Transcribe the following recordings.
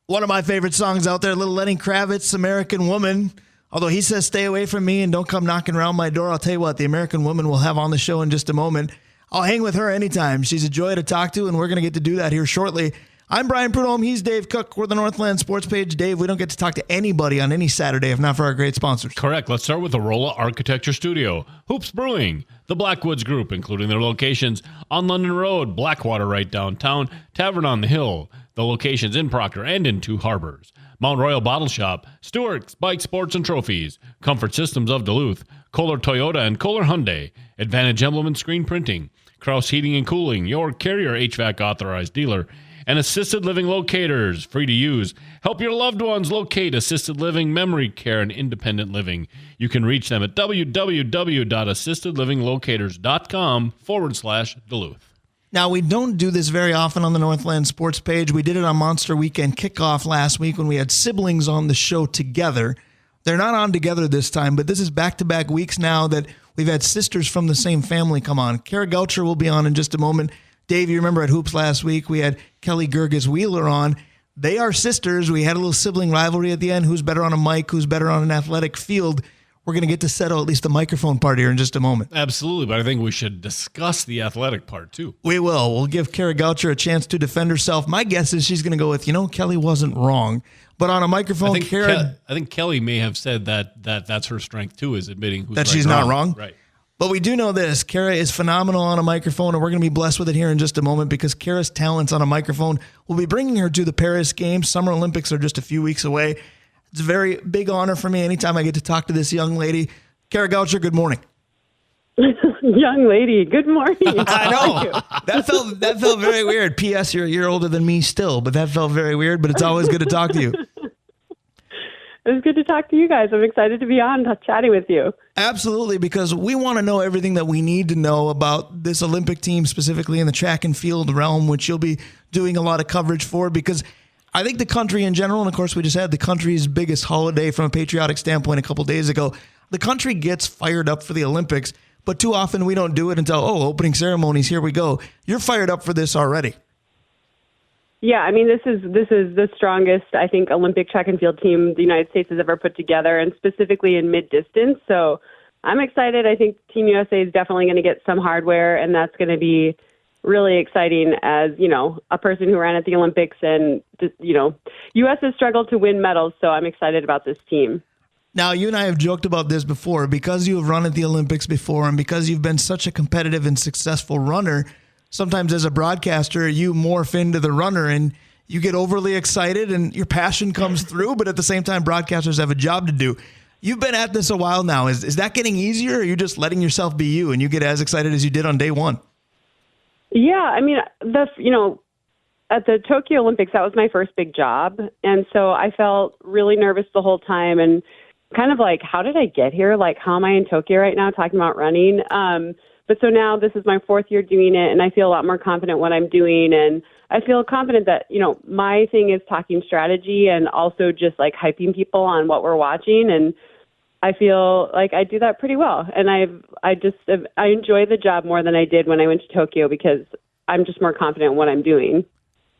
One of my favorite songs out there, little Lenny Kravitz, American Woman. Although he says stay away from me and don't come knocking around my door, I'll tell you what, the American Woman we'll have on the show in just a moment. I'll hang with her anytime. She's a joy to talk to, and we're going to get to do that here shortly. I'm Brian Prudhomme. He's Dave Cook. We're the Northland Sports Page. Dave, we don't get to talk to anybody on any Saturday if not for our great sponsors. Correct. Let's start with Arola Architecture Studio, Hoops Brewing, the Blackwoods Group, including their locations on London Road, Blackwater right downtown, Tavern on the Hill, the locations in Proctor and in Two Harbors, Mount Royal Bottle Shop, Stewart's Bike Sports and Trophies, Comfort Systems of Duluth, Kohler Toyota and Kohler Hyundai, Advantage Emblem and Screen Printing, Kraus Heating and Cooling, your Carrier HVAC authorized dealer, and Assisted Living Locators, free to use. Help your loved ones locate assisted living, memory care, and independent living. You can reach them at www.assistedlivinglocators.com/Duluth. Now, we don't do this very often on the Northland Sports Page. We did it on Monster Weekend Kickoff last week when we had siblings on the show together. They're not on together this time, but this is back-to-back weeks now that we've had sisters from the same family come on. Kara Goucher will be on in just a moment. Dave, you remember at Hoops last week, we had Kelly Gerges-Wheeler on. They are sisters. We had a little sibling rivalry at the end. Who's better on a mic? Who's better on an athletic field? We're going to get to settle at least the microphone part here in just a moment. Absolutely, but I think we should discuss the athletic part, too. We will. We'll give Kara Goucher a chance to defend herself. My guess is she's going to go with, Kelly wasn't wrong. But on a microphone, Kara... I think Kelly may have said that's her strength, too, is admitting who's that she's not wrong. Right. But we do know this. Kara is phenomenal on a microphone, and we're going to be blessed with it here in just a moment because Kara's talents on a microphone will be bringing her to the Paris Games. Summer Olympics are just a few weeks away. It's a very big honor for me anytime I get to talk to this young lady. Kara Goucher, good morning. Young lady, good morning. I know. That felt very weird. P.S. You're a year older than me still, but that felt very weird, but it's always good to talk to you. It was good to talk to you guys. I'm excited to be on chatting with you. Absolutely, because we want to know everything that we need to know about this Olympic team, specifically in the track and field realm, which you'll be doing a lot of coverage for, because I think the country in general, and of course we just had the country's biggest holiday from a patriotic standpoint a couple days ago, the country gets fired up for the Olympics, but too often we don't do it until, opening ceremonies, here we go. You're fired up for this already. Yeah, I mean, this is the strongest, I think, Olympic track and field team the United States has ever put together, and specifically in mid-distance. So I'm excited. I think Team USA is definitely going to get some hardware, and that's going to be really exciting as, a person who ran at the Olympics and, U.S. has struggled to win medals, so I'm excited about this team. Now, you and I have joked about this before. Because you have run at the Olympics before and because you've been such a competitive and successful runner, sometimes as a broadcaster, you morph into the runner and you get overly excited and your passion comes through, but at the same time, broadcasters have a job to do. You've been at this a while now. Is that getting easier, or are you just letting yourself be you and you get as excited as you did on day one? Yeah, I mean, at the Tokyo Olympics, that was my first big job. And so I felt really nervous the whole time and kind of like, how did I get here? Like, how am I in Tokyo right now talking about running? But so now this is my fourth year doing it, and I feel a lot more confident what I'm doing. And I feel confident that, my thing is talking strategy and also just like hyping people on what we're watching. And I feel like I do that pretty well. And I enjoy the job more than I did when I went to Tokyo because I'm just more confident in what I'm doing.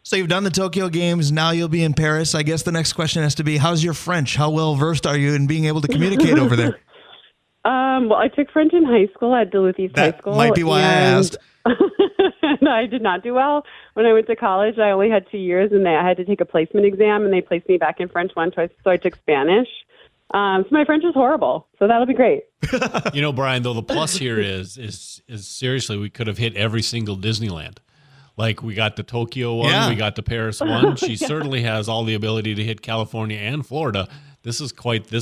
So you've done the Tokyo Games. Now you'll be in Paris. I guess the next question has to be, how's your French? How well versed are you in being able to communicate over there? Well, I took French in high school at Duluth East High School. Might be why I asked. No, I did not do well. When I went to college, I only had 2 years, and I had to take a placement exam, and they placed me back in French once, so I took Spanish. So my French is horrible, so that'll be great. Brian, though, the plus here is seriously, we could have hit every single Disneyland. Like, we got the Tokyo one, we got the Paris one. She certainly has all the ability to hit California and Florida. This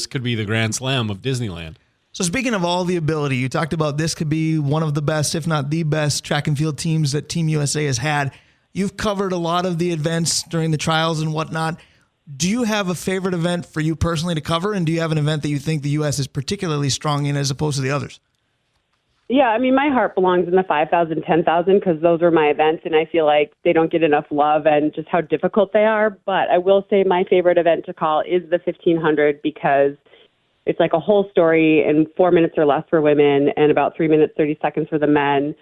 could be the Grand Slam of Disneyland. So speaking of all the ability, you talked about this could be one of the best, if not the best, track and field teams that Team USA has had. You've covered a lot of the events during the trials and whatnot. Do you have a favorite event for you personally to cover, and do you have an event that you think the U.S. is particularly strong in as opposed to the others? Yeah, I mean, my heart belongs in the 5,000, 10,000 because those are my events, and I feel like they don't get enough love and just how difficult they are. But I will say my favorite event to call is the 1,500 because it's like a whole story in 4 minutes or less for women and about 3 minutes, 30 seconds for the men.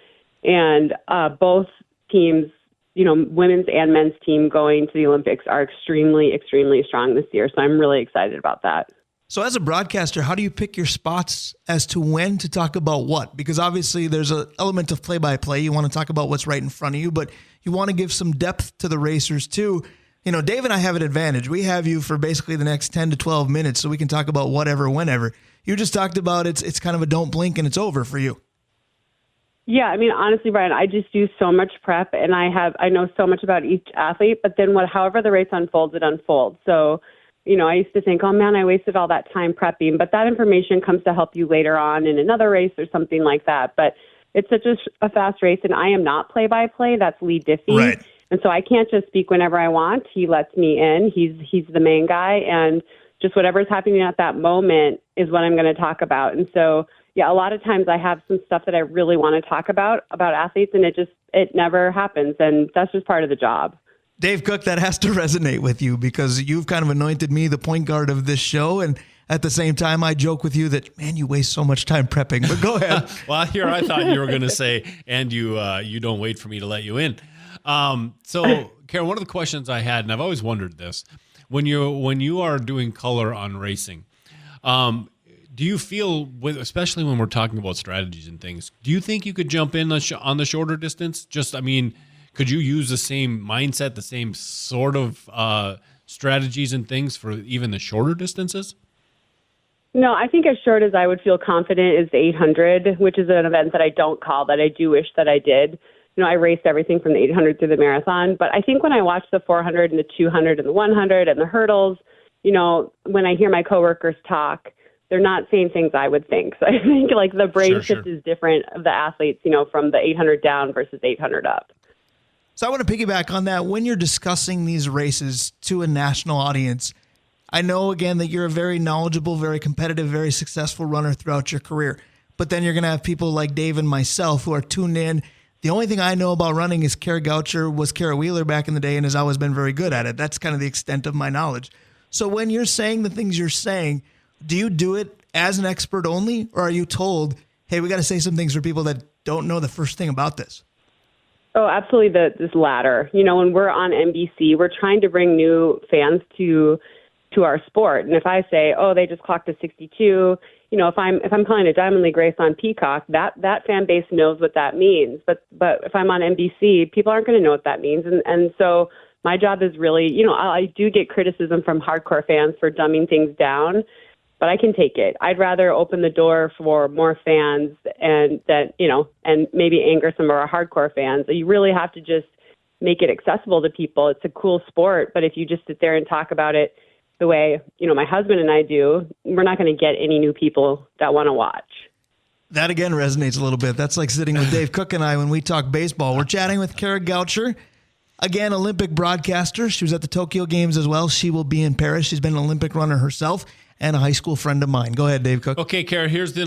And both teams women's and men's team going to the Olympics are extremely, extremely strong this year. So I'm really excited about that. So as a broadcaster, how do you pick your spots as to when to talk about what? Because obviously there's an element of play-by-play. You want to talk about what's right in front of you, but you want to give some depth to the racers too. Dave and I have an advantage. We have you for basically the next 10 to 12 minutes so we can talk about whatever, whenever. You just talked about it's kind of a don't blink and it's over for you. Yeah, I mean, honestly, Brian, I just do so much prep, and I know so much about each athlete, but then however the race unfolds, it unfolds. So, I used to think, oh man, I wasted all that time prepping, but that information comes to help you later on in another race or something like that. But it's such a fast race, and I am not play-by-play. That's Lee Diffie. Right. And so I can't just speak whenever I want. He lets me in. He's the main guy, and just whatever's happening at that moment is what I'm going to talk about. And so, yeah, a lot of times I have some stuff that I really want to talk about athletes, and it never happens, and that's just part of the job. Dave Cook, that has to resonate with you because you've kind of anointed me the point guard of this show, and at the same time, I joke with you that, man, you waste so much time prepping. But go ahead. Well, here I thought you were going to say, and you don't wait for me to let you in. So, Kara, one of the questions I had, and I've always wondered this, when you are doing color on racing, do you feel, especially when we're talking about strategies and things, do you think you could jump in on the shorter distance? Could you use the same mindset, the same sort of strategies and things for even the shorter distances? No, I think as short as I would feel confident is the 800, which is an event that I don't call, that I do wish that I did. I raced everything from the 800 through the marathon. But I think when I watch the 400 and the 200 and the 100 and the hurdles, when I hear my coworkers talk, they're not saying things I would think. So I think like the brain shift is different of the athletes, from the 800 down versus 800 up. So I want to piggyback on that. When you're discussing these races to a national audience, I know, again, that you're a very knowledgeable, very competitive, very successful runner throughout your career. But then you're going to have people like Dave and myself who are tuned in. The only thing I know about running is Kara Goucher was Kara Wheeler back in the day and has always been very good at it. That's kind of the extent of my knowledge. So when you're saying the things you're saying, do you do it as an expert only, or are you told, hey, we got to say some things for people that don't know the first thing about this? Oh, absolutely. This latter. When we're on NBC, we're trying to bring new fans to our sport. And if I say, oh, they just clocked a 62, if I'm calling a Diamond League race on Peacock, that fan base knows what that means. But if I'm on NBC, people aren't going to know what that means. And so my job is really, I do get criticism from hardcore fans for dumbing things down, but I can take it. I'd rather open the door for more fans and maybe anger some of our hardcore fans. You really have to just make it accessible to people. It's a cool sport, but if you just sit there and talk about it the way, my husband and I do, we're not going to get any new people that want to watch. That again resonates a little bit. That's like sitting with Dave Cook and I when we talk baseball. We're chatting with Kara Goucher, again, Olympic broadcaster. She was at the Tokyo Games as well. She will be in Paris. She's been an Olympic runner herself and a high school friend of mine. Go ahead, Dave Cook. Okay, Kara, here's the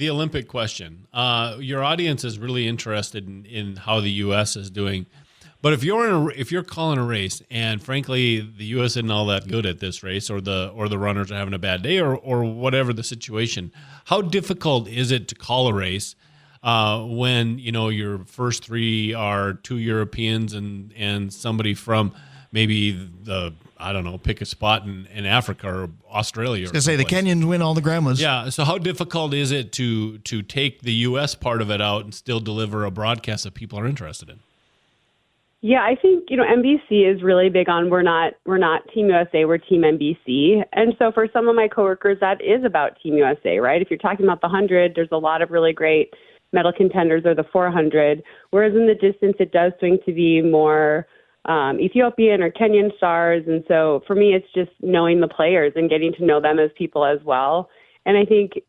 Olympic question. Your audience is really interested in how the U.S. is doing. But if you're calling a race, and frankly the U.S. isn't all that good at this race, or the runners are having a bad day, or whatever the situation, how difficult is it to call a race when your first three are two Europeans and somebody from maybe pick a spot in Africa or Australia? I was going to say the Kenyans win all the grandmas. Yeah. So how difficult is it to take the U.S. part of it out and still deliver a broadcast that people are interested in? Yeah, I think, NBC is really big on we're not Team USA, we're Team NBC. And so for some of my coworkers, that is about Team USA, right? If you're talking about the 100, there's a lot of really great medal contenders, or the 400. Whereas in the distance, it does swing to be more Ethiopian or Kenyan stars. And so for me, it's just knowing the players and getting to know them as people as well. And I think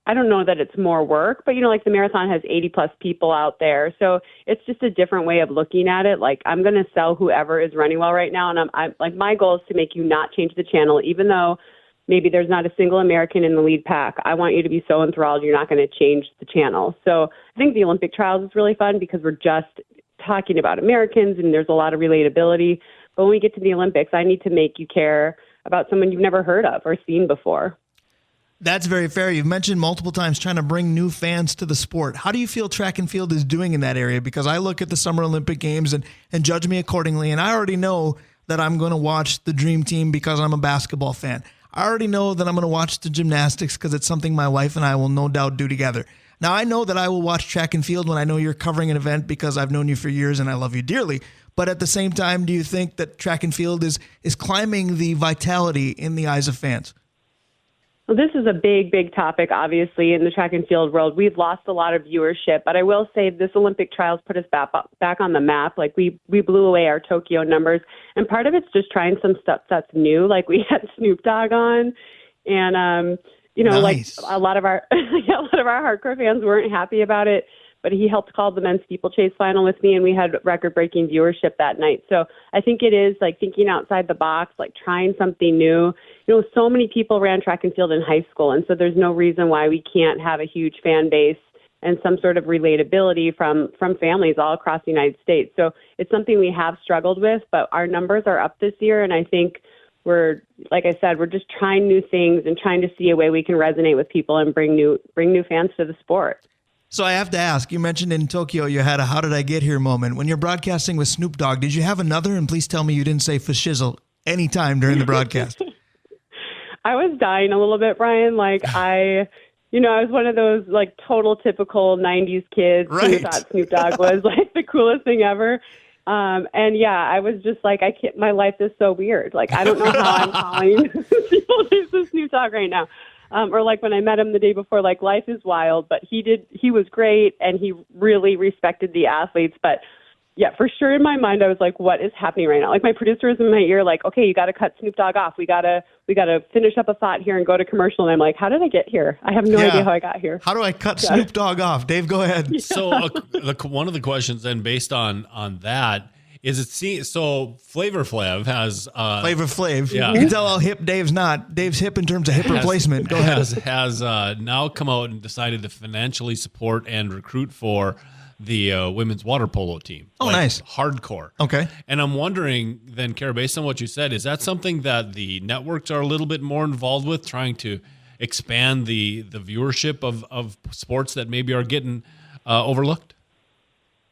I don't know that it's more work, but, like the marathon has 80 plus people out there. So it's just a different way of looking at it. Like, I'm going to sell whoever is running well right now. And I'm like, my goal is to make you not change the channel, even though maybe there's not a single American in the lead pack. I want you to be so enthralled, you're not going to change the channel. So I think the Olympic trials is really fun because we're just talking about Americans and there's a lot of relatability. But when we get to the Olympics, I need to make you care about someone you've never heard of or seen before. That's very fair. You've mentioned multiple times trying to bring new fans to the sport. How do you feel track and field is doing in that area? Because I look at the Summer Olympic Games and judge me accordingly, and I already know that I'm going to watch the Dream Team because I'm a basketball fan. I already know that I'm going to watch the gymnastics because it's something my wife and I will no doubt do together. Now, I know that I will watch track and field when I know you're covering an event because I've known you for years and I love you dearly. But at the same time, do you think that track and field is climbing the vitality in the eyes of fans? Well, this is a big, big topic, obviously, in the track and field world. We've lost a lot of viewership, but I will say this Olympic trials put us back on the map. Like, we blew away our Tokyo numbers, and part of it's just trying some stuff that's new. Like, we had Snoop Dogg on, and, Nice. like a lot of our hardcore fans weren't happy about it, but he helped call the men's steeplechase final with me, and we had record-breaking viewership that night. So I think it is, like, thinking outside the box, like, trying something new. So many people ran track and field in high school, and so there's no reason why we can't have a huge fan base and some sort of relatability from families all across the United States. So it's something we have struggled with, but our numbers are up this year, and I think like I said, we're just trying new things and trying to see a way we can resonate with people and bring new fans to the sport. So I have to ask, you mentioned in Tokyo you had a how did I get here moment. When you're broadcasting with Snoop Dogg, did you have another? And please tell me you didn't say for shizzle any time during the broadcast. I was dying a little bit, Brian. Like, I was one of those, like, total typical 90s kids who thought Snoop Dogg was, like, the coolest thing ever. And yeah, I was just like, my life is so weird. Like, I don't know how I'm calling people to Snoop Dogg right now. Or like when I met him the day before, like, life is wild, but he was great and he really respected the athletes. But yeah, for sure in my mind, I was like, what is happening right now? Like, my producer was in my ear, like, okay, you got to cut Snoop Dogg off. We got to finish up a thought here and go to commercial. And I'm like, how did I get here? I have no idea how I got here. How do I cut Snoop Dogg off? Dave, go ahead. Yeah. So one of the questions then based on that is so Flavor Flav has Flavor Flav. Yeah. You can tell how hip Dave's not. Dave's hip in terms of hip replacement. Go ahead. Has now come out and decided to financially support and recruit for the women's water polo team. Oh, nice. Hardcore. Okay. And I'm wondering then, Kara, based on what you said, is that something that the networks are a little bit more involved with, trying to expand the viewership of sports that maybe are getting overlooked?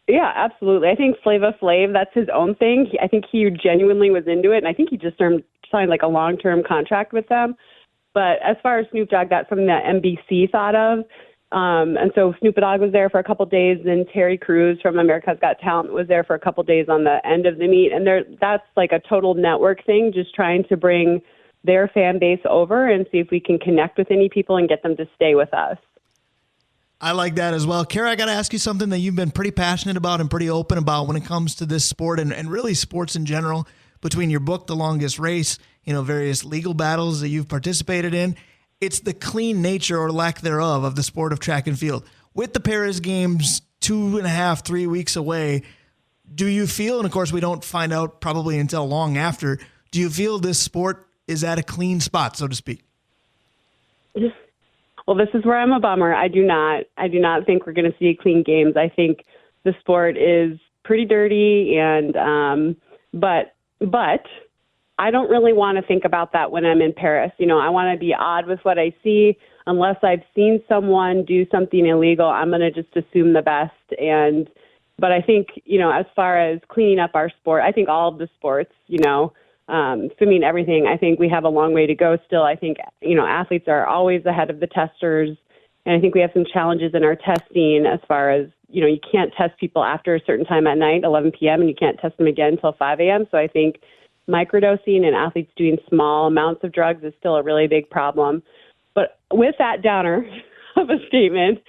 Yeah, absolutely. I think Flava Flav, that's his own thing. I think he genuinely was into it, and I think he just signed like a long-term contract with them. But as far as Snoop Dogg, that's something that NBC thought of. And so Snoop Dogg was there for a couple of days, and Terry Crews from America's Got Talent was there for a couple of days on the end of the meet. And that's like a total network thing, just trying to bring their fan base over and see if we can connect with any people and get them to stay with us. I like that as well. Kara, I got to ask you something that you've been pretty passionate about and pretty open about when it comes to this sport and really sports in general, between your book, The Longest Race, various legal battles that you've participated in. It's the clean nature or lack thereof of the sport of track and field. With the Paris Games 2.5, 3 weeks away, do you feel, and of course we don't find out probably until long after, do you feel this sport is at a clean spot, so to speak? Well, this is where I'm a bummer. I do not think we're going to see clean games. I think the sport is pretty dirty, and but I don't really want to think about that when I'm in Paris. I want to be odd with what I see. Unless I've seen someone do something illegal, I'm going to just assume the best. But I think, as far as cleaning up our sport, I think all of the sports, swimming, everything, I think we have a long way to go still. I think, athletes are always ahead of the testers. And I think we have some challenges in our testing as far as, you can't test people after a certain time at night, 11 p.m., and you can't test them again until 5 a.m. So I think microdosing and athletes doing small amounts of drugs is still a really big problem. But with that downer of a statement,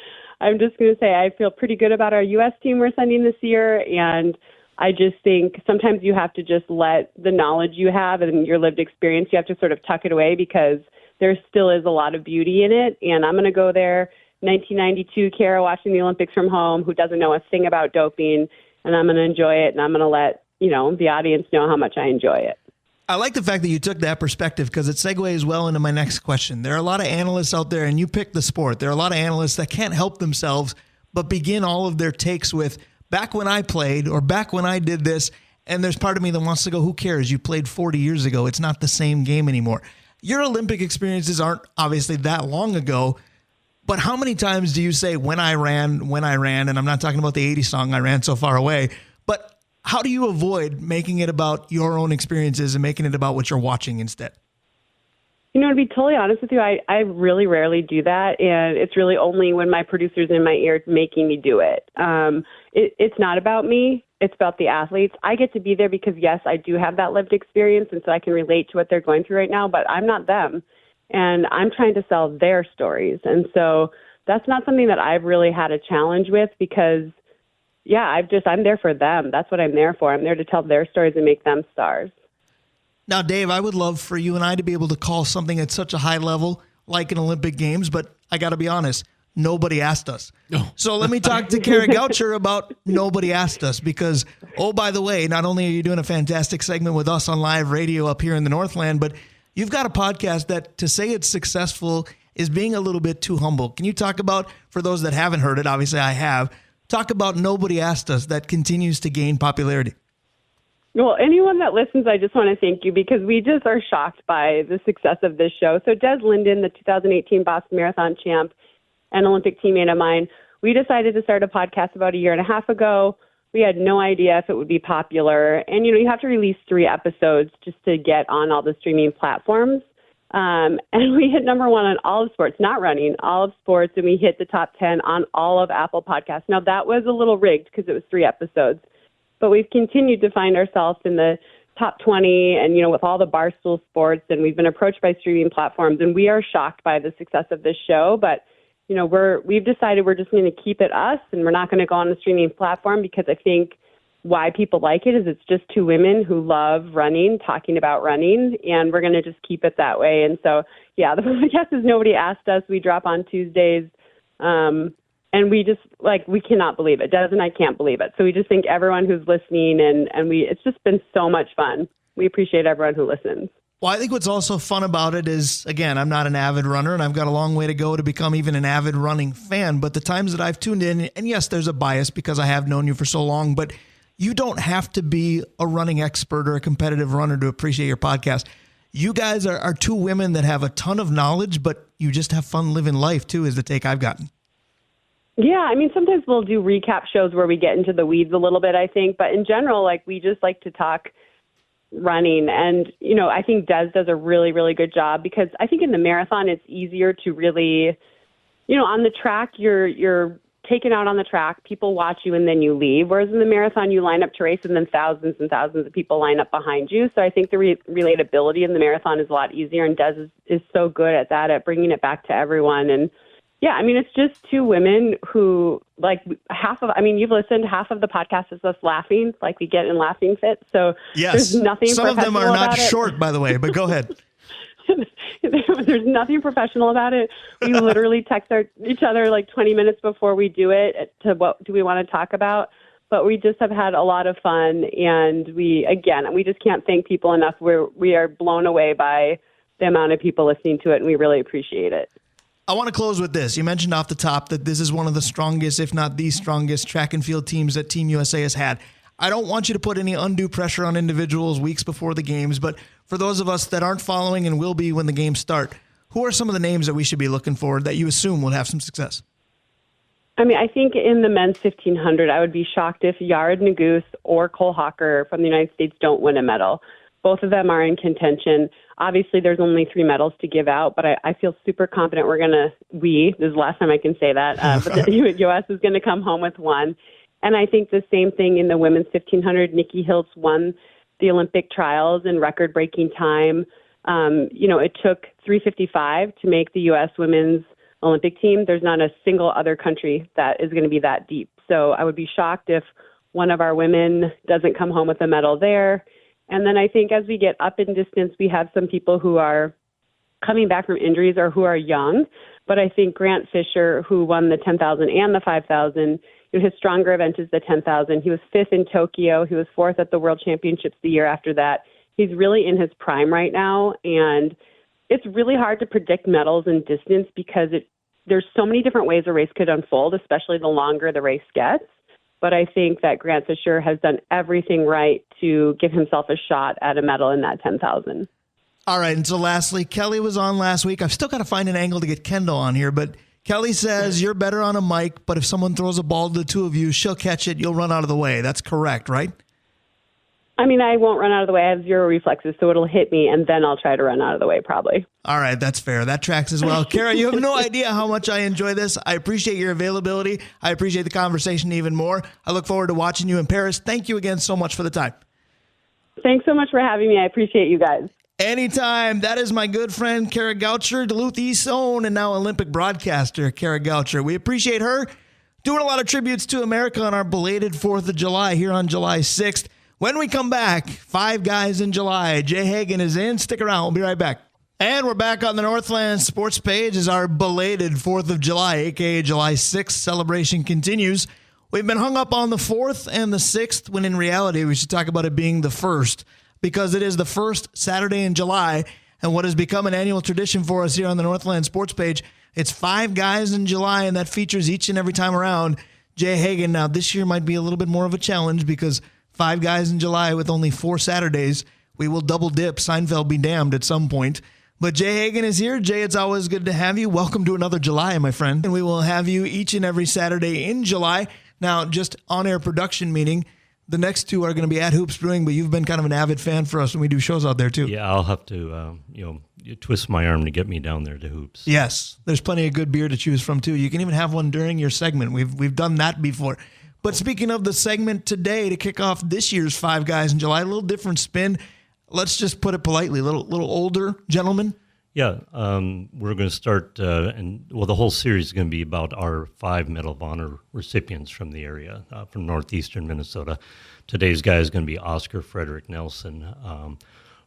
I'm just going to say I feel pretty good about our U.S. team we're sending this year, and I just think sometimes you have to just let the knowledge you have and your lived experience, you have to sort of tuck it away because there still is a lot of beauty in it. And I'm going to go there, 1992, Kara watching the Olympics from home, who doesn't know a thing about doping, and I'm going to enjoy it, and I'm going to let the audience know how much I enjoy it. I like the fact that you took that perspective because it segues well into my next question. There are a lot of analysts out there, and you pick the sport. There are a lot of analysts that can't help themselves but begin all of their takes with, back when I played or back when I did this, and there's part of me that wants to go, who cares? You played 40 years ago. It's not the same game anymore. Your Olympic experiences aren't obviously that long ago, but how many times do you say when I ran, and I'm not talking about the 80s song, I ran so far away, but how do you avoid making it about your own experiences and making it about what you're watching instead? You know, to be totally honest with you, I really rarely do that, and it's really only when my producer's in my ear making me do it. It's not about me. It's about the athletes. I get to be there because, yes, I do have that lived experience, and so I can relate to what they're going through right now, but I'm not them, and I'm trying to sell their stories. And so that's not something that I've really had a challenge with because, yeah, I'm there for them. That's what I'm there for. I'm there to tell their stories and make them stars. Now, Dave, I would love for you and I to be able to call something at such a high level like an Olympic Games, but I got to be honest, nobody asked us. No. So let me talk to Kara Goucher about nobody asked us because, oh, by the way, not only are you doing a fantastic segment with us on live radio up here in the Northland, but you've got a podcast that, to say it's successful, is being a little bit too humble. Can you talk about, for those that haven't heard it, obviously I have, talk about Nobody Asked Us that continues to gain popularity? Well, anyone that listens, I just want to thank you because we just are shocked by the success of this show. So Des Linden, the 2018 Boston Marathon champ and Olympic teammate of mine, we decided to start a podcast about a year and a half ago. We had no idea if it would be popular. And, you have to release 3 episodes just to get on all the streaming platforms. And we hit number 1 on all of sports, not running, all of sports, and we hit the top 10 on all of Apple Podcasts. Now, that was a little rigged because it was 3 episodes. But we've continued to find ourselves in the top 20 and, with all the Barstool sports, and we've been approached by streaming platforms, and we are shocked by the success of this show. But, we've decided we're just going to keep it us, and we're not going to go on the streaming platform because I think why people like it is it's just 2 women who love running, talking about running, and we're going to just keep it that way. And so, yeah, the podcast is Nobody Asked Us. We drop on Tuesdays. And we just, we cannot believe it. Des and I can't believe it. So we just thank everyone who's listening, and it's just been so much fun. We appreciate everyone who listens. Well, I think what's also fun about it is, again, I'm not an avid runner, and I've got a long way to go to become even an avid running fan. But the times that I've tuned in, and yes, there's a bias because I have known you for so long, but you don't have to be a running expert or a competitive runner to appreciate your podcast. You guys are 2 women that have a ton of knowledge, but you just have fun living life, too, is the take I've gotten. Yeah, I mean, sometimes we'll do recap shows where we get into the weeds a little bit, I think. But in general, we just like to talk running. And, I think Des does a really, really good job because I think in the marathon, it's easier to really, on the track, you're taken out on the track, people watch you, and then you leave. Whereas in the marathon, you line up to race, and then thousands and thousands of people line up behind you. So I think the relatability in the marathon is a lot easier, and Des is so good at that, at bringing it back to everyone. And yeah, I mean, it's just 2 women who, you've listened, half of the podcast is us laughing, we get in laughing fits. So yes, there's nothing some of them are not about short, by the way, but go ahead. There's nothing professional about it. We literally text each other 20 minutes before we do it to what do we want to talk about. But we just have had a lot of fun, and we just can't thank people enough. We are blown away by the amount of people listening to it, and we really appreciate it. I want to close with this. You mentioned off the top that this is one of the strongest, if not the strongest, track and field teams that Team USA has had. I don't want you to put any undue pressure on individuals weeks before the games, but for those of us that aren't following and will be when the games start, who are some of the names that we should be looking for that you assume will have some success? I mean, I think in the men's 1500, I would be shocked if Yared Nuguse or Cole Hawker from the United States don't win a medal. Both of them are in contention. Obviously, there's only 3 medals to give out, but I feel super confident this is the last time I can say that, but the U.S. is going to come home with 1. And I think the same thing in the women's 1500. Nikki Hiltz won the Olympic trials in record-breaking time. It took 3:55 to make the U.S. women's Olympic team. There's not a single other country that is going to be that deep. So I would be shocked if one of our women doesn't come home with a medal there. And then I think as we get up in distance, we have some people who are coming back from injuries or who are young. But I think Grant Fisher, who won the 10,000 and the 5,000, his stronger event is the 10,000. He was 5th in Tokyo. He was 4th at the World Championships the year after that. He's really in his prime right now. And it's really hard to predict medals in distance because there's so many different ways a race could unfold, especially the longer the race gets. But I think that Grant Fisher has done everything right to give himself a shot at a medal in that 10,000. All right, and so lastly, Kelly was on last week. I've still got to find an angle to get Kendall on here, but Kelly says you're better on a mic, but if someone throws a ball to the two of you, she'll catch it, you'll run out of the way. That's correct, right? I mean, I won't run out of the way. I have zero reflexes, so it'll hit me, and then I'll try to run out of the way probably. All right, that's fair. That tracks as well. Kara, you have no idea how much I enjoy this. I appreciate your availability. I appreciate the conversation even more. I look forward to watching you in Paris. Thank you again so much for the time. Thanks so much for having me. I appreciate you guys. Anytime. That is my good friend, Kara Goucher, Duluth East's own and now Olympic broadcaster, Kara Goucher. We appreciate her doing a lot of tributes to America on our belated 4th of July here on July 6th. When we come back, 5 guys in July. Jay Hagen is in. Stick around. We'll be right back. And we're back on the Northland Sports page as our belated 4th of July, a.k.a. July 6th celebration continues. We've been hung up on the 4th and the 6th, when in reality we should talk about it being the 1st, because it is the first Saturday in July, and what has become an annual tradition for us here on the Northland Sports page, it's 5 guys in July, and that features each and every time around Jay Hagen. Now, this year might be a little bit more of a challenge because 5 guys in July with only 4 Saturdays. We will double dip. Seinfeld be damned at some point. But Jay Hagen is here. Jay, it's always good to have you. Welcome to another July, my friend. And we will have you each and every Saturday in July. Now, just on-air production meeting, the next 2 are going to be at Hoops Brewing, but you've been kind of an avid fan for us when we do shows out there, too. Yeah, I'll have to, you twist my arm to get me down there to Hoops. Yes, there's plenty of good beer to choose from, too. You can even have one during your segment. We've done that before. But speaking of the segment today, to kick off this year's 5 Guys in July, a little different spin. Let's just put it politely, a little older gentlemen. Yeah, we're going to start, the whole series is going to be about our 5 Medal of Honor recipients from the area, from northeastern Minnesota. Today's guy is going to be Oscar Frederick Nelson,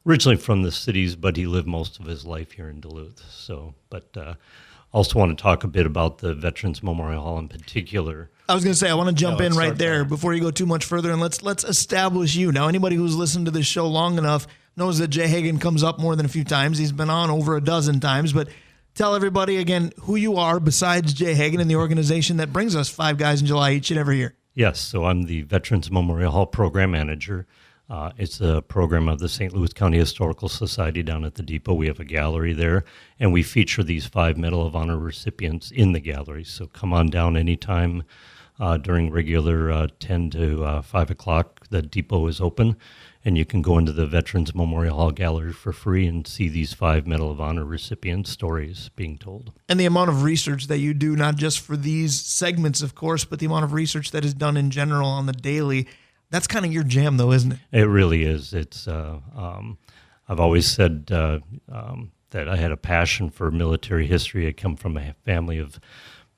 originally from the cities, but he lived most of his life here in Duluth. Also want to talk a bit about the Veterans Memorial Hall in particular. I was going to say, I want to jump in right there before you go too much further, and let's establish you. Now, anybody who's listened to this show long enough knows that Jay Hagen comes up more than a few times. He's been on over a dozen times, but tell everybody again who you are besides Jay Hagen and the organization that brings us 5 Guys in July each and every year. Yes, so I'm the Veterans Memorial Hall Program Manager. It's a program of the St. Louis County Historical Society down at the depot. We have a gallery there, and we feature these 5 Medal of Honor recipients in the gallery. So come on down anytime during regular 10 to 5 o'clock. The depot is open, and you can go into the Veterans Memorial Hall Gallery for free and see these 5 Medal of Honor recipient stories being told. And the amount of research that you do, not just for these segments, of course, but the amount of research that is done in general on the daily, that's kind of your jam, though, isn't it? It really is. It's I've always said that I had a passion for military history. I come from a family of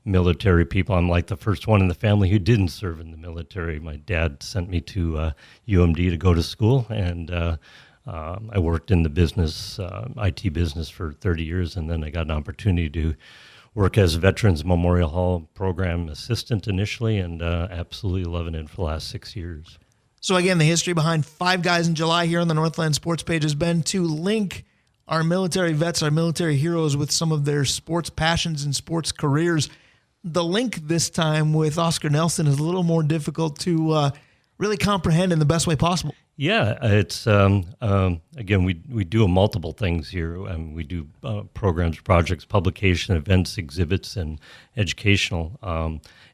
military people. I'm like the first one in the family who didn't serve in the military. My dad sent me to UMD to go to school, and I worked in the business, IT business for 30 years, and then I got an opportunity to work as Veterans Memorial Hall program assistant initially, and absolutely loving it for the last 6 years. So again, the history behind 5 Guys in July here on the Northland Sports page has been to link our military vets, our military heroes with some of their sports passions and sports careers. The link this time with Oscar Nelson is a little more difficult to really comprehend in the best way possible. Yeah, it's again, we do multiple things here. We do programs, projects, publication, events, exhibits, and educational.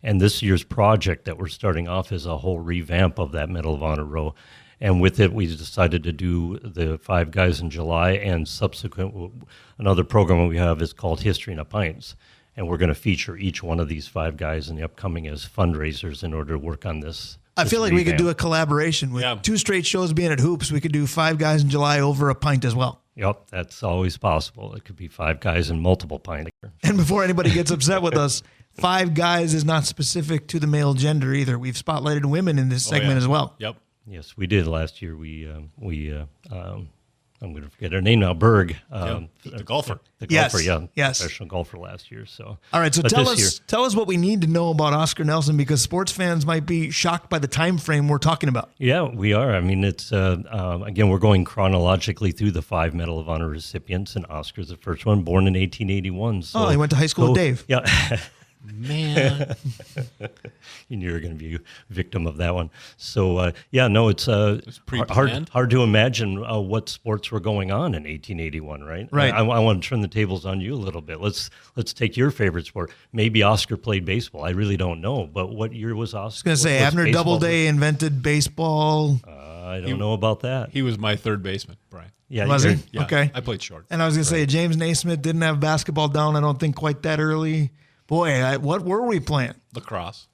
And this year's project that we're starting off is a whole revamp of that Medal of Honor row. And with it, we decided to do the 5 Guys in July, and subsequent, another program we have is called History in a Pints. And we're going to feature each one of these 5 guys in the upcoming as fundraisers in order to work on this. I feel like we could do a collaboration with 2 straight shows being at Hoops. We could do 5 Guys in July over a pint as well. Yep, that's always possible. It could be 5 guys and multiple pints. And before anybody gets upset with us, 5 Guys is not specific to the male gender either. We've spotlighted women in this segment as well. Yep. Yes, we did last year. I'm going to forget her name now. Berg, the golfer. The golfer, yes. Professional golfer last year. So, all right. So tell us what we need to know about Oscar Nelson, because sports fans might be shocked by the time frame we're talking about. Yeah, we are. I mean, it's again, we're going chronologically through the 5 Medal of Honor recipients, and Oscar's the first one, born in 1881. So, he went to high school with Dave. Yeah. Man. You knew you were going to be a victim of that one. So, it's pre-planned. hard to imagine what sports were going on in 1881, right? Right. I want to turn the tables on you a little bit. Let's take your favorite sport. Maybe Oscar played baseball. I really don't know. But what year was Oscar? I was going to say, Abner Doubleday invented baseball. I don't know about that. He was my third baseman, Brian. Yeah, Was he? Yeah, Okay. I played short. And I was going to say, James Naismith didn't have basketball down, I don't think, quite that early. Boy, what were we playing? Lacrosse.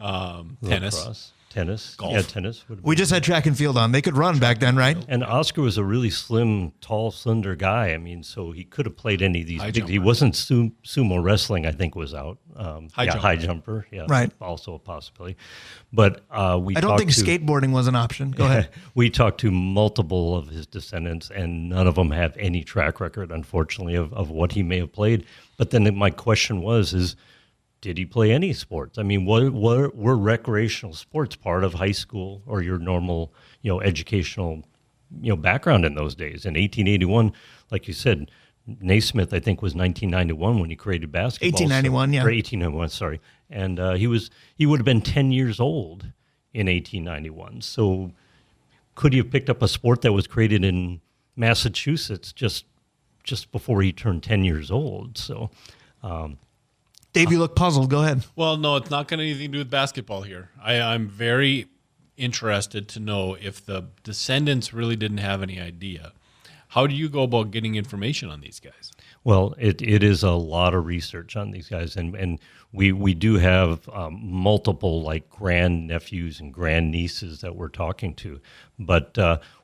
Tennis. Lacrosse, tennis, Golf. Yeah, tennis. We just had track and field on. They could run back then, right? And Oscar was a really slim, tall, slender guy. I mean, so he could have played any of these. High He jumper. wasn't sumo wrestling. I think was out. High jumper. Yeah, Right. Also a possibility. But we. I don't think talked to- skateboarding was an option. Go ahead. We talked to multiple of his descendants, and none of them have any track record, unfortunately, of what he may have played. But then my question was, did he play any sports? I mean, were recreational sports part of high school or your normal, educational, background in those days? In 1881, like you said, Naismith, I think, was 1991 when he created basketball. 1891, yeah. Or 1891, sorry. And he would have been 10 years old in 1891. So could he have picked up a sport that was created in Massachusetts just before he turned 10 years old? So Dave, you look puzzled. Go ahead. Well, no, it's not going to anything to do with basketball here. I'm very interested to know if the descendants really didn't have any idea. How do you go about getting information on these guys? Well, it is a lot of research on these guys, and we do have multiple like grand nephews and grand nieces that we're talking to. But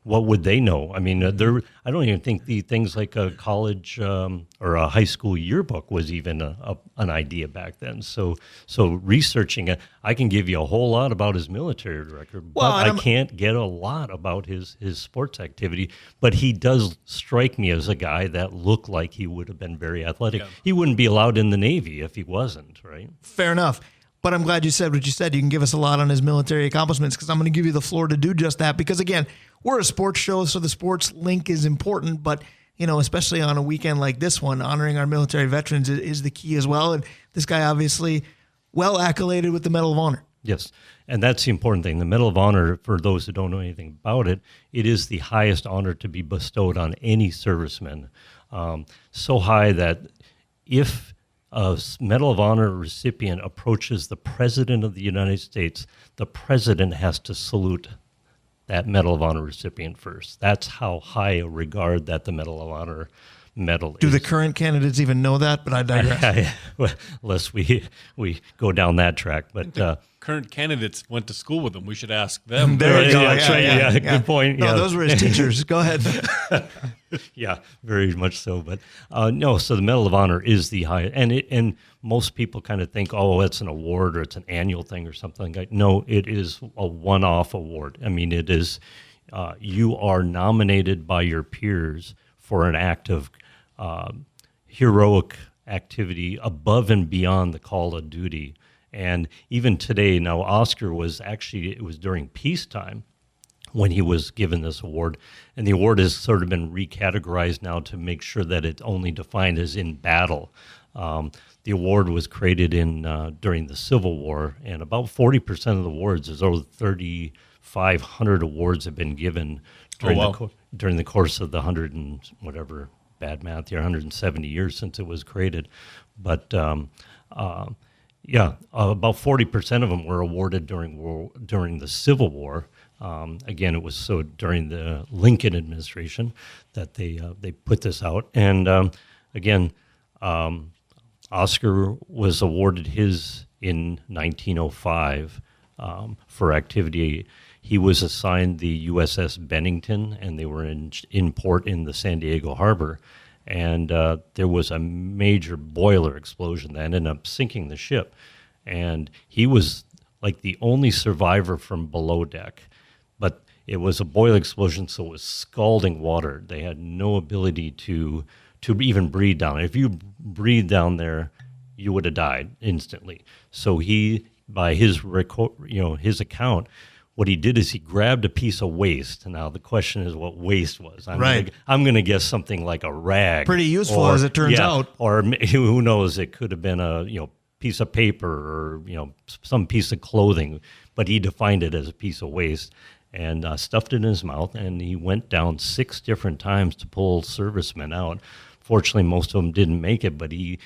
what would they know? I mean, I don't even think the things like a college or a high school yearbook was even an idea back then. So researching it, I can give you a whole lot about his military record, but I can't get a lot about his sports activity. But he does strike me as a guy that looked like he would have been very athletic. Yeah. He wouldn't be allowed in the Navy if he wasn't, right? Fair enough. But I'm glad you said what you said. You can give us a lot on his military accomplishments because I'm going to give you the floor to do just that. Because, again, we're a sports show, so the sports link is important. But, especially on a weekend like this one, honoring our military veterans is the key as well. And this guy obviously well accoladed with the Medal of Honor. Yes, and that's the important thing. The Medal of Honor, for those who don't know anything about it, it is the highest honor to be bestowed on any serviceman. So high that if a Medal of Honor recipient approaches the President of the United States, the President has to salute that Medal of Honor recipient first. That's how high a regard that the Medal of Honor medal Do is. the current candidates even know that? But I digress. Well, unless we go down that track. But Current candidates went to school with him. We should ask them. There you go. Yeah, that's right. Yeah, good point. No, Yeah. those were his teachers. Go ahead. Yeah, very much so. But no, so the Medal of Honor is the highest, and most people kind of think, oh, it's an award or it's an annual thing or something like. No, it is a one-off award. I mean, it is. You are nominated by your peers for an act of heroic activity above and beyond the call of duty. And even today, now Oscar was actually, it was during peacetime when he was given this award. And the award has sort of been recategorized now to make sure that it's only defined as in battle. The award was created during the Civil War, and about 40% of the awards, there's over 3,500 awards have been given during the course of the 100 and whatever, bad math here, 170 years since it was created. But about 40% of them were awarded during the Civil War. Again, it was so during the Lincoln administration that they put this out. And again, Oscar was awarded his in 1905 for activity. He was assigned the USS Bennington, and they were in port in the San Diego harbor. And there was a major boiler explosion that ended up sinking the ship. And he was like the only survivor from below deck. But it was a boiler explosion, so it was scalding water. They had no ability to even breathe down. If you breathed down there, you would have died instantly. So he, by his his account, what he did is he grabbed a piece of waste. Now the question is what waste was. I'm going to guess something like a rag. Pretty useful as it turns out. Or who knows? It could have been a piece of paper or, some piece of clothing, but he defined it as a piece of waste and stuffed it in his mouth. And he went down 6 different times to pull servicemen out. Fortunately, most of them didn't make it, but he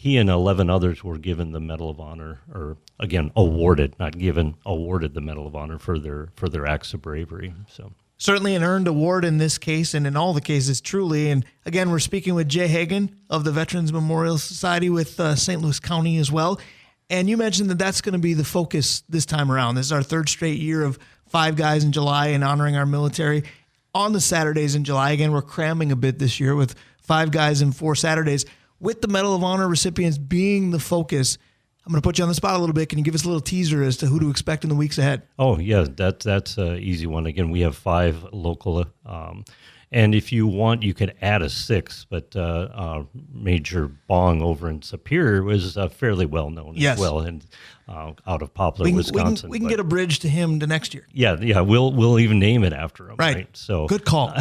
and 11 others were given the Medal of Honor, or again, awarded, not given, awarded the Medal of Honor for their acts of bravery. So certainly an earned award in this case, and in all the cases, truly. And again, we're speaking with Jay Hagen of the Veterans Memorial Society with St. Louis County as well. And you mentioned that that's going to be the focus this time around. This is our 3rd straight year of 5 guys in July and honoring our military on the Saturdays in July. Again, we're cramming a bit this year with 5 guys and 4 Saturdays. With the Medal of Honor recipients being the focus, I'm going to put you on the spot a little bit. Can you give us a little teaser as to who to expect in the weeks ahead? Oh, yeah, that's an easy one. Again, we have 5 local, and if you want, you could add a 6th, but Major Bong over in Superior was fairly well known as well, and out of Poplar, Wisconsin. We can get a bridge to him to next year. Yeah, we'll even name it after him. Right. So good call.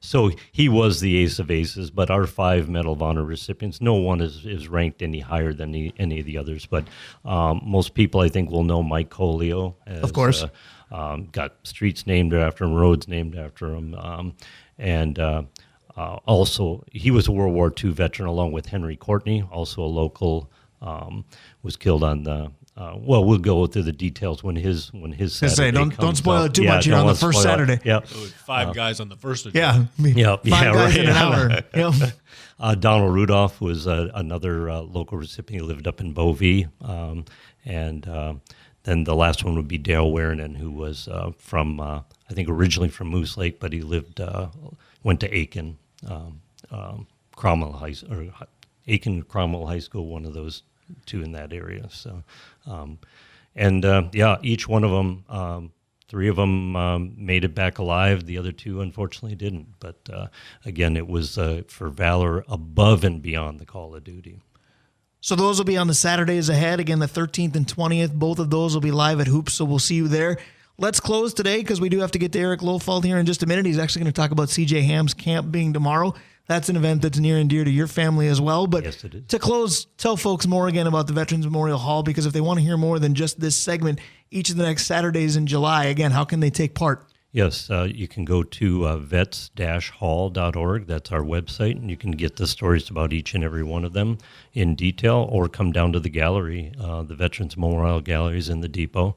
So he was the ace of aces, but our 5 Medal of Honor recipients, no one is ranked any higher than any of the others. But most people, I think, will know Mike Colio. Of course. Got streets named after him, roads named after him. Also, he was a World War II veteran along with Henry Courtney, also a local, was killed on the, we'll go through the details when his Saturday don't spoil it too much here on the first Saturday. Yeah. 5 guys on the first of Yeah. 5 guys in an hour. Yep. Donald Rudolph was another local recipient. He lived up in Bovee. Then the last one would be Dale Warenen, who was from, I think originally from Moose Lake, but he went to Aiken, Cromwell High School, one of those 2 in that area. So, each one of them, 3 of them made it back alive. The other 2, unfortunately, didn't. But again, it was for valor above and beyond the call of duty. So those will be on the Saturdays ahead. Again, the 13th and 20th. Both of those will be live at Hoops, so we'll see you there. Let's close today because we do have to get to Erik Lofald here in just a minute. He's actually going to talk about CJ Ham's camp being tomorrow. That's an event that's near and dear to your family as well. But yes, it is. To close, tell folks more again about the Veterans Memorial Hall, because if they want to hear more than just this segment, each of the next Saturdays in July, again, how can they take part? Yes, you can go to vets-hall.org. That's our website, and you can get the stories about each and every one of them in detail, or come down to the gallery. The Veterans Memorial Gallery is in the depot.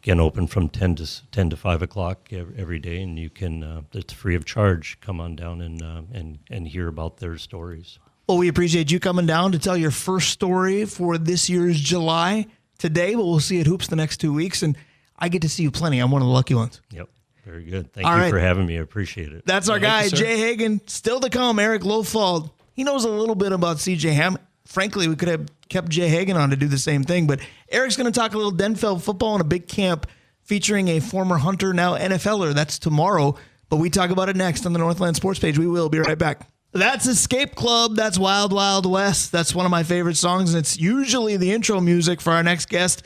Again, open from 10 to 5 o'clock every day, and you can, it's free of charge. Come on down and hear about their stories. Well, we appreciate you coming down to tell your first story for this year's July today, but we'll see you at Hoops the next 2 weeks, and I get to see you plenty. I'm one of the lucky ones. Yep. Very good. Thank you for having me. I appreciate it. That's our guy, Jay Hagen. Still to come, Erik Lofald. He knows a little bit about CJ Ham. Frankly, we could have kept Jay Hagen on to do the same thing, but Erik's going to talk a little Denfeld football in a big camp featuring a former Hunter, now NFLer. That's tomorrow, but we talk about it next on the Northland Sports page. We will be right back. That's Escape Club. That's Wild Wild West. That's one of my favorite songs, and it's usually the intro music for our next guest.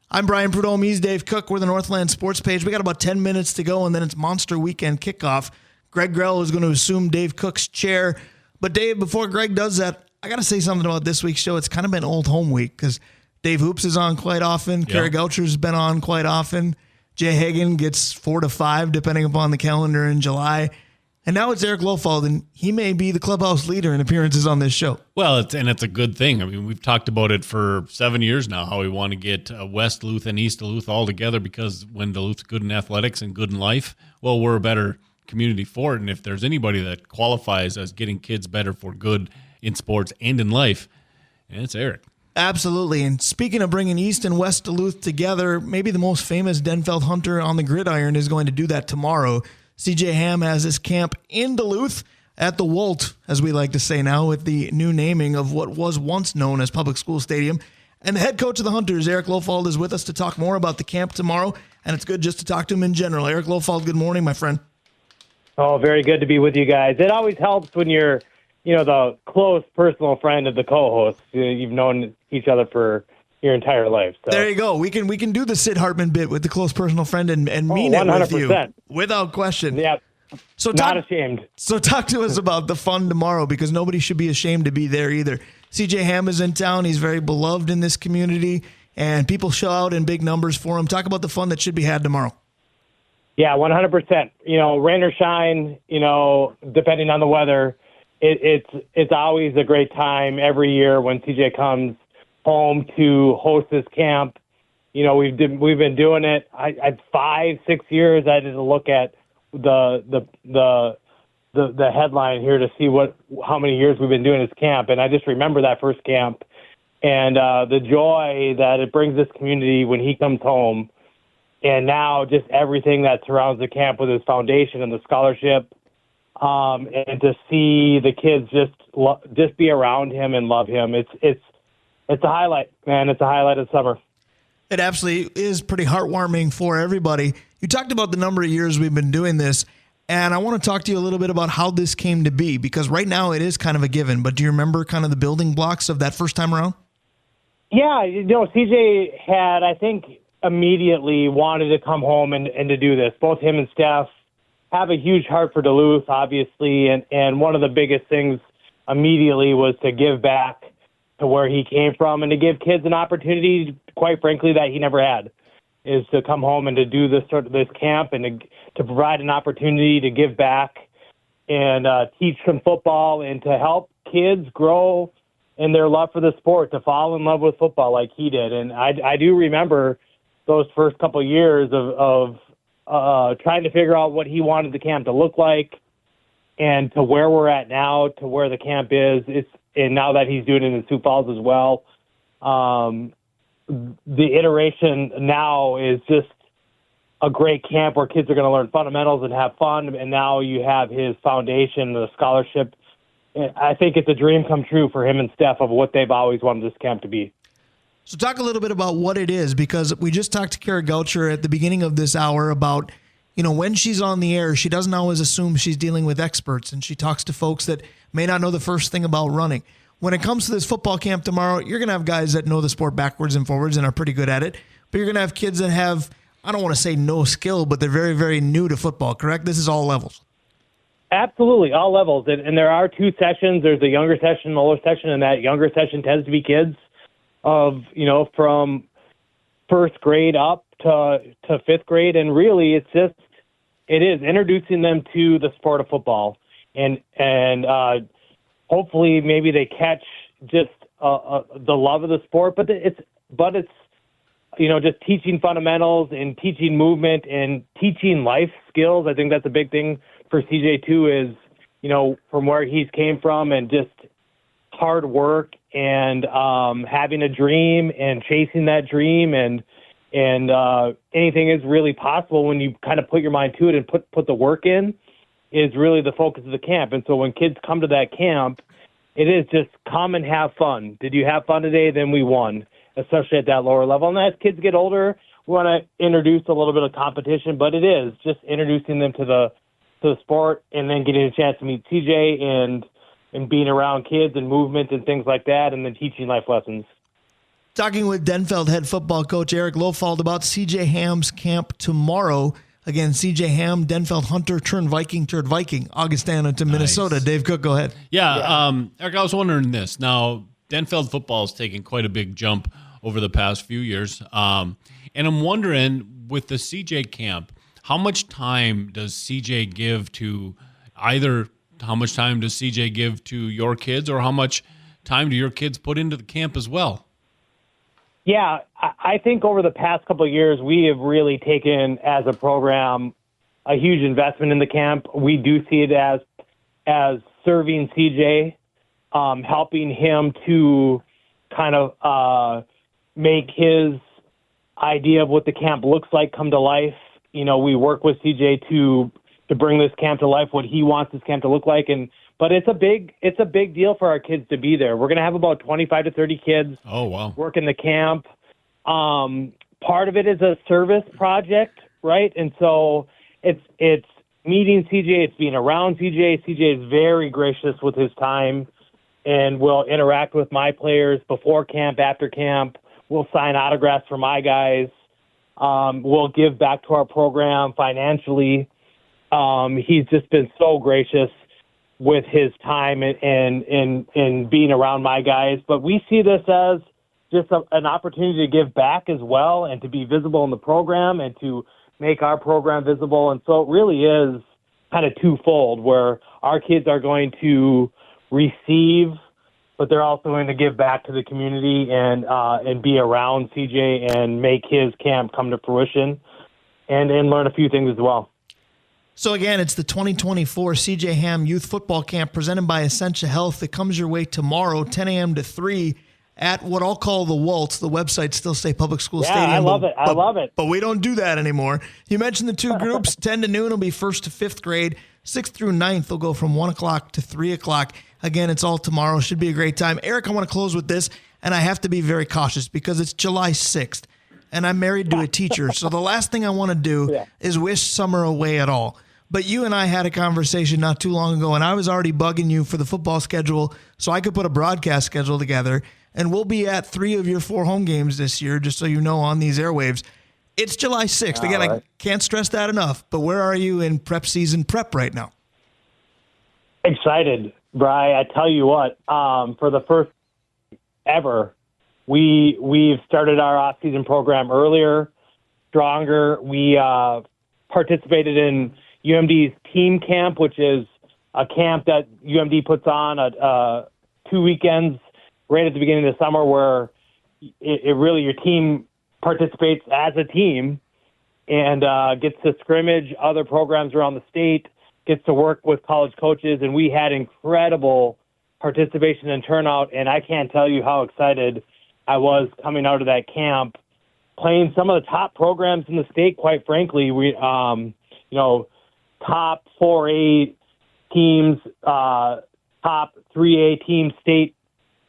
I'm Brian Prudhomme. He's Dave Cook. We're the Northland Sports page. We got about 10 minutes to go, and then it's Monster Weekend kickoff. Greg Grell is going to assume Dave Cook's chair. But Dave, before Greg does that, I got to say something about this week's show. It's kind of been old home week because Dave Hoops is on quite often. Kara Goucher's been on quite often. Jay Hagen gets 4 to 5, depending upon the calendar in July. And now it's Erik Lofald, and he may be the clubhouse leader in appearances on this show. Well, it's a good thing. I mean, we've talked about it for 7 years now, how we want to get West Duluth and East Duluth all together, because when Duluth's good in athletics and good in life, well, we're a better community for it. And if there's anybody that qualifies as getting kids better for good in sports and in life, it's Erik. Absolutely. And speaking of bringing East and West Duluth together, maybe the most famous Denfeld Hunter on the gridiron is going to do that tomorrow. CJ Ham has his camp in Duluth at the Walt, as we like to say now, with the new naming of what was once known as Public School Stadium. And the head coach of the Hunters, Erik Lofald, is with us to talk more about the camp tomorrow. And it's good just to talk to him in general. Erik Lofald, good morning, my friend. Oh, very good to be with you guys. It always helps when you're, the close personal friend of the co-host. You've known each other for your entire life. So. There you go. We can do the Sid Hartman bit with the close personal friend and mean it with you. Without question. Yeah. So not ashamed. So talk to us about the fun tomorrow, because nobody should be ashamed to be there either. CJ Ham is in town. He's very beloved in this community, and people show out in big numbers for him. Talk about the fun that should be had tomorrow. Yeah, 100%. Rain or shine, depending on the weather, it's always a great time every year when CJ comes home to host this camp. We've been doing it. I 5-6 years. I did a look at the headline here to see how many years we've been doing this camp, and I just remember that first camp and the joy that it brings this community when he comes home. And now just everything that surrounds the camp with his foundation and the scholarship, and to see the kids just be around him and love him. It's a highlight, man. It's a highlight of summer. It absolutely is pretty heartwarming for everybody. You talked about the number of years we've been doing this, and I want to talk to you a little bit about how this came to be, because right now it is kind of a given, but do you remember kind of the building blocks of that first time around? Yeah, CJ had, I think, immediately wanted to come home and to do this. Both him and Steph have a huge heart for Duluth, obviously, and one of the biggest things immediately was to give back to where he came from and to give kids an opportunity, quite frankly, that he never had, is to come home and to do this camp and to provide an opportunity to give back and teach some football and to help kids grow in their love for the sport, to fall in love with football like he did. And I do remember those first couple of years of trying to figure out what he wanted the camp to look like, and to where we're at now, to where the camp is. And now that he's doing it in Sioux Falls as well, the iteration now is just a great camp where kids are going to learn fundamentals and have fun. And now you have his foundation, the scholarship. I think it's a dream come true for him and Steph of what they've always wanted this camp to be. So talk a little bit about what it is, because we just talked to Kara Goucher at the beginning of this hour about, when she's on the air, she doesn't always assume she's dealing with experts, and she talks to folks that may not know the first thing about running. When it comes to this football camp tomorrow, you're going to have guys that know the sport backwards and forwards and are pretty good at it, but you're going to have kids that have, I don't want to say no skill, but they're very, very new to football, correct? This is all levels. Absolutely, all levels. And there are two sessions. There's a younger session, an older session, and that younger session tends to be kids of, from first grade up to fifth grade. And really, it is introducing them to the sport of football. And hopefully maybe they catch just the love of the sport, but it's just teaching fundamentals and teaching movement and teaching life skills. I think that's a big thing for CJ too, is, from where he's came from and just hard work and having a dream and chasing that dream, and anything is really possible when you kind of put your mind to it and put the work in, is really the focus of the camp. And so when kids come to that camp, it is just come and have fun. Did you have fun today? Then we won, especially at that lower level. And as kids get older, we want to introduce a little bit of competition, but it is just introducing them to the sport, and then getting a chance to meet CJ and being around kids and movement and things like that, and then teaching life lessons. Talking with Denfeld head football coach Erik Lofald about CJ Ham's camp tomorrow. Again, CJ Ham, Denfeld Hunter, turned Viking, Augustana to Minnesota. Nice. Dave Cook, go ahead. Yeah. Erik, I was wondering this. Now, Denfeld football has taken quite a big jump over the past few years. And I'm wondering, with the CJ camp, how much time does CJ give to your kids, or how much time do your kids put into the camp as well? Yeah, I think over the past couple of years, we have really taken as a program a huge investment in the camp. We do see it as serving CJ, helping him to kind of make his idea of what the camp looks like come to life. We work with CJ to bring this camp to life, what he wants this camp to look like. But it's a big deal for our kids to be there. We're going to have about 25 to 30 kids. Oh, wow. Working the camp. Part of it is a service project, right? And so it's meeting CJ, it's being around CJ. CJ is very gracious with his time and will interact with my players before camp, after camp. We'll sign autographs for my guys. We'll give back to our program financially. He's just been so gracious with his time and being around my guys. But we see this as just an opportunity to give back as well and to be visible in the program and to make our program visible. And so it really is kind of twofold, where our kids are going to receive, but they're also going to give back to the community and be around CJ and make his camp come to fruition and learn a few things as well. So again, it's the 2024 CJ Ham Youth Football Camp presented by Essentia Health. It comes your way tomorrow, 10 a.m. to 3 at what I'll call the Waltz. The website still say Public School Stadium. I love it. I love it. But we don't do that anymore. You mentioned the two groups. 10 to noon will be 1st to 5th grade. 6th through 9th will go from 1 o'clock to 3 o'clock. Again, it's all tomorrow. Should be a great time. Erik, I want to close with this, and I have to be very cautious because it's July 6th, and I'm married to a teacher. So the last thing I want to do is wish summer away at all. But you and I had a conversation not too long ago, and I was already bugging you for the football schedule so I could put a broadcast schedule together, and we'll be at 3 of your 4 home games this year, just so you know, on these airwaves. It's July 6th. Again, I can't stress that enough, but where are you in prep season prep right now? Excited, Bri. I tell you what, for the first ever, we've started our off-season program earlier, stronger. We participated in UMD's team camp, which is a camp that UMD puts on 2 weekends right at the beginning of the summer, where it really, your team participates as a team and gets to scrimmage other programs around the state, gets to work with college coaches, and we had incredible participation and turnout, and I can't tell you how excited I was coming out of that camp, playing some of the top programs in the state, quite frankly. We, top 4A teams, top 3A team state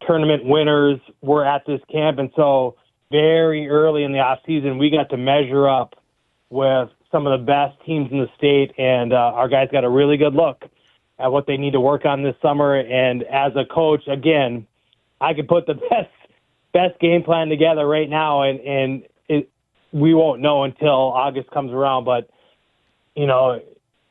tournament winners were at this camp. And so very early in the off season, we got to measure up with some of the best teams in the state. And our guys got a really good look at what they need to work on this summer. And as a coach, again, I could put the best game plan together right now. And we won't know until August comes around, but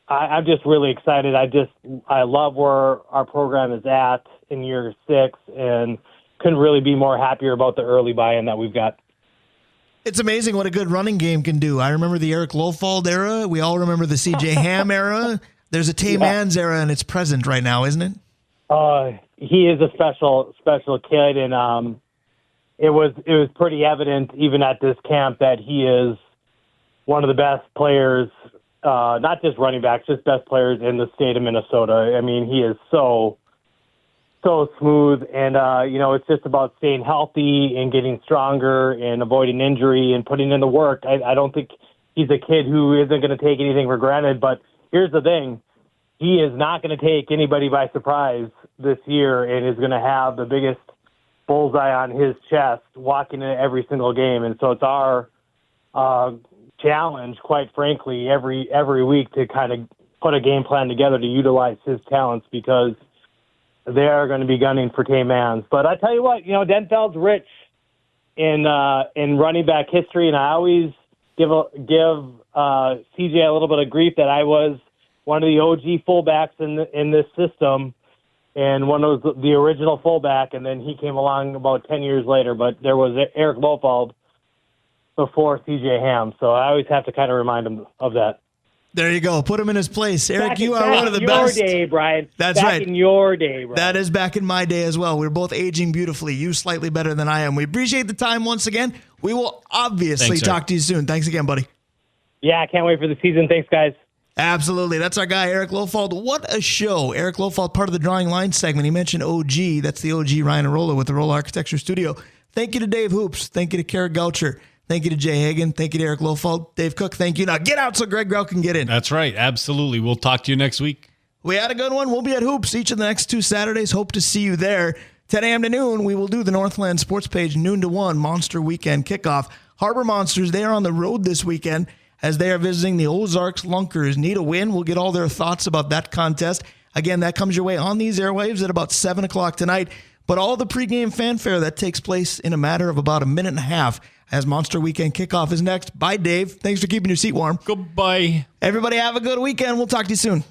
I'm just really excited. I love where our program is at in year 6 and couldn't really be more happier about the early buy-in that we've got. It's amazing what a good running game can do. I remember the Erik Lofald era. We all remember the CJ Ham era. There's a Tay Mans era, and it's present right now, isn't it? He is a special kid, and it was pretty evident even at this camp that he is one of the best players, not just running backs, just best players in the state of Minnesota. I mean, he is so smooth, and it's just about staying healthy and getting stronger and avoiding injury and putting in the work. I don't think he's a kid who isn't going to take anything for granted, but here's the thing. He is not going to take anybody by surprise this year and is going to have the biggest bullseye on his chest walking in every single game. And so it's our challenge, quite frankly, every week to kind of put a game plan together to utilize his talents, because they are going to be gunning for Tay Mans. But I tell you what, Denfeld's rich in running back history, and I always give CJ a little bit of grief that I was one of the OG fullbacks in this system, and one of the original fullback, and then he came along about 10 years later. But there was Erik Lofald before CJ Ham, so I always have to kind of remind him of that. There you go. Put him in his place. Erik, you are one of the best. Back in your day, Brian. That's right. Back in your day, Brian. That is back in my day as well. We're both aging beautifully. You slightly better than I am. We appreciate the time once again. We will obviously talk to you soon. Thanks again, buddy. Yeah, I can't wait for the season. Thanks, guys. Absolutely. That's our guy, Erik Lofald. What a show. Erik Lofald, part of the Drawing Line segment. He mentioned OG. That's the OG Ryan Arola with the Rolla Architecture Studio. Thank you to Dave Hoops. Thank you to Kara Goucher. Thank you to Jay Hagen. Thank you to Erik Lofald. Dave Cook, thank you. Now get out so Greg Grell can get in. That's right. Absolutely. We'll talk to you next week. We had a good one. We'll be at Hoops each of the next 2 Saturdays. Hope to see you there. 10 a.m. to noon, we will do the Northland Sports Page, noon to 1, Monster Weekend kickoff. Harbor Monsters, they are on the road this weekend as they are visiting the Ozarks Lunkers. Need a win. We'll get all their thoughts about that contest. Again, that comes your way on these airwaves at about 7 o'clock tonight. But all the pregame fanfare that takes place in a matter of about a minute and a half as Monster Weekend kickoff is next. Bye, Dave. Thanks for keeping your seat warm. Goodbye. Everybody have a good weekend. We'll talk to you soon.